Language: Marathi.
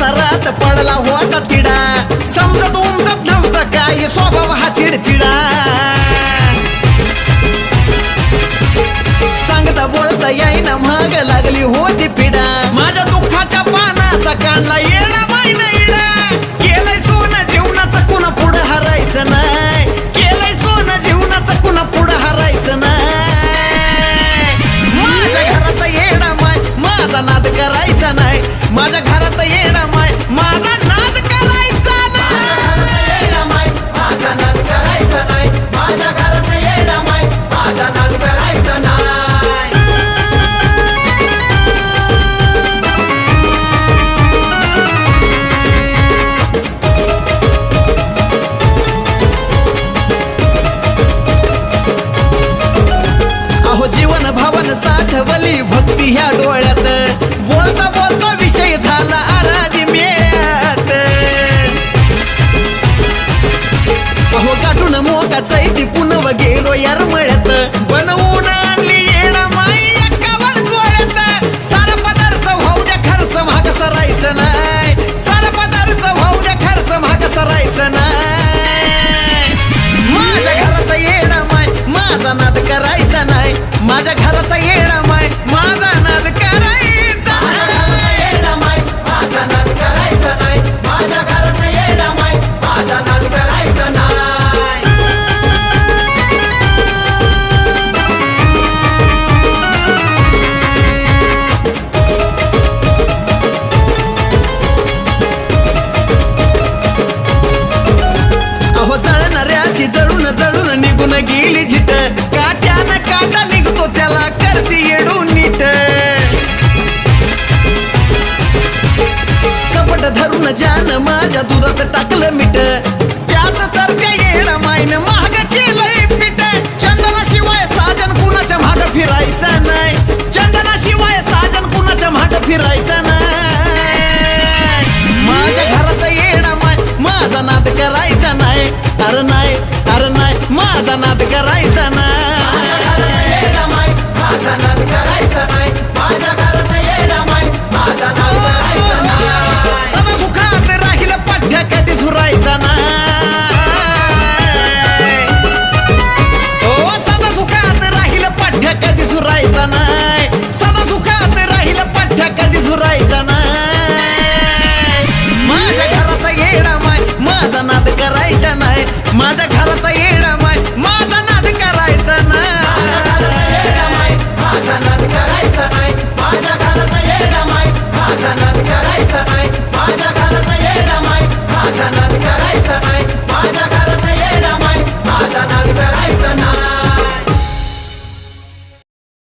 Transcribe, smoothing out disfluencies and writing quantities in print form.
संसारात पडला होता तिडा, समजत उमजत नव्हता काय स्वभाव हा चिडचिडा. सांगता बोलता येईना महाग लागली होती पिडा, माझ्या दुःखाच्या पानाचा काढला येणा मायना इडा. केलंय सोनं जीवनाचं कुणा पुढं हरायचं नाही, केलंय सोनं जीवनाचं कुणा पुढं हरायचं नाही. माझ्या घरात येडा माय माझा नाद करायचा नाही, माझ्या घरात येडा माय माझा नाद करायचा नाही. माझा नाद करायचा नाही, माझ्या घरात येडा माय माझा नाद करायचा नाही. अहो जीवन भावन साठवली भक्ती ह्या डोळ्यात, बोलता बोलता विषय झाला आराधी मेळ्यात. अहो गाठून मोका चैती पुनव गेलो यार मळ्यात, बनवून आणली येणा माई एकावर गोळ्यात. सारा पदार्थ भाऊ द्या खर्च महाग सरायचं नाही, सारा पदार्थ भाऊ द्या खर्च महाग सरायचं नाही. माझ्या घराचा येडा माय माझा नाद करायचा नाही, माझ्या घराचा येडा माय माझा नाद करायचा येडा माय माझा नाद करायचा नाही, माझ्या घरात येडा माय माझा नाद करायचा नाही. अहो जळणाऱ्याची जळून जळून निघून गेली झिट, काट्यानं काटा निघतो त्याला करती येडून नीट. कपट धरून जान माझ्या दुधात टाकलं मीठ, त्याच तर त्या येडा मायनं महाग केलंय पीठ. चंदनाशिवाय साजन कुणाच्या माग फिरायचा नाही, चंदनाशिवाय साजन कुणाच्या माग फिरायचा नाही. माझ्या घराचा येडा माय माझा नाद करायचा नाही, अरे नाही अरे नाही माझा नाद करायचा नाही. येडा माय माझा नाद करायचा